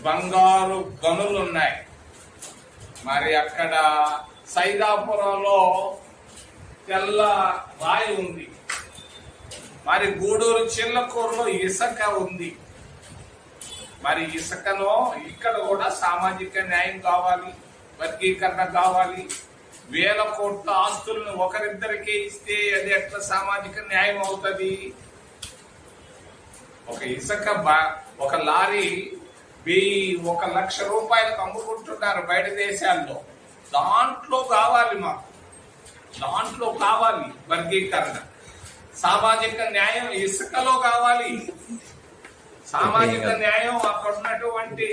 బంగారు గనులు ఉన్నాయి. మరి అక్కడ సైదాపురంలో తెల్ల రాయి ఉంది. మరి గూడూరు చిల్లకూరులో ఇసుక ఉంది. మరి ఇసుకలో ఇక్కడ కూడా సామాజిక న్యాయం కావాలి, వర్గీకరణ కావాలి. వేల కోట్ల ఆస్తులను ఒకరిద్దరికే ఇస్తే అది ఎట్లా సామాజిక న్యాయం అవుతుంది? ఒక ఇసుక ఒక లారీ 1,00,000 రూపాయలకు అమ్ముకుంటున్నారు బయట దేశాల్లో. దాంట్లో కావాలి, మాకు దాంట్లో కావాలి వర్గీకరణ. సామాజిక న్యాయం ఇసుకలో కావాలి. సామాజిక న్యాయం అక్కడ ఉన్నటువంటి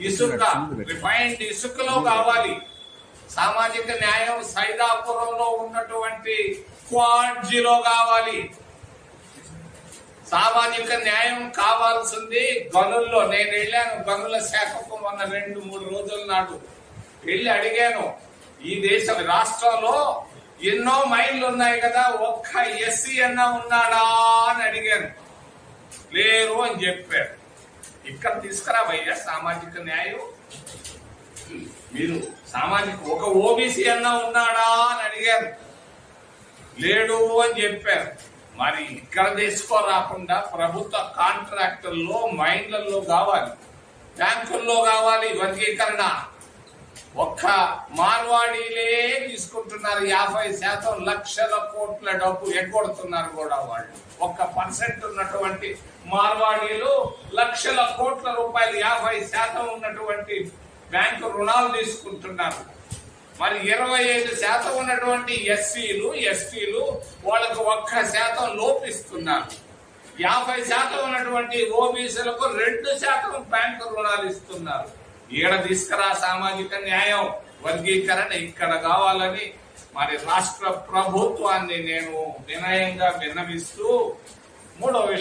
ఇసుక, రిఫైన్డ్ ఇసుకలో కావాలి. సామాజిక న్యాయం సైదాపురంలో ఉన్నటువంటి క్వాడ్జీలో కావాలి. సామాజిక న్యాయం కావాల్సింది గనుల్లో. నేను వెళ్ళాను గనుల శాఖకు మొన్న 2-3 రోజుల నాడు వెళ్ళి అడిగాను, ఈ రాష్ట్రంలో ఎన్నో మైళ్ళు ఉన్నాయి కదా, ఒక్క ఎస్సీ అన్నా ఉన్నాడా అని అడిగాను. లేరు అని చెప్పారు. ఇక్కడ తీసుకురావయ్యా సామాజిక న్యాయం. మీరు ఒక ఓబీసీ అన్నా ఉన్నాడా అని అడిగారు. లేడు అని చెప్పారు. మరి ఇక్కడ తీసుకోరాకుండా ప్రభుత్వ కాంట్రాక్టుల్లో, మైన్లలో కావాలి, బ్యాంకుల్లో కావాలి వర్గీకరణ. ఒక్క మార్వాడీలే తీసుకుంటున్నారు 50%, లక్షల కోట్ల డబ్బు ఎగ్గొడుతున్నారు కూడా వాళ్ళు. 1% ఉన్నటువంటి మార్వాడీలు లక్షల కోట్ల రూపాయలు 50% ఉన్నటువంటి బ్యాంకు రుణాలు తీసుకుంటున్నారు. మరి 25% ఉన్నటువంటి ఎస్సీలు, ఎస్టీలు వాళ్ళకు 1% లోపిస్తున్నారు. 50% ఉన్నటువంటి ఓబీసీలకు 2% బ్యాంకు రుణాలు ఇస్తున్నారు. ఈడ తీసుకురా సామాజిక న్యాయం, వర్గీకరణ ఇక్కడ కావాలని మరి రాష్ట్ర ప్రభుత్వాన్ని నేను వినయంగా విన్నవిస్తూ, మూడో విషయం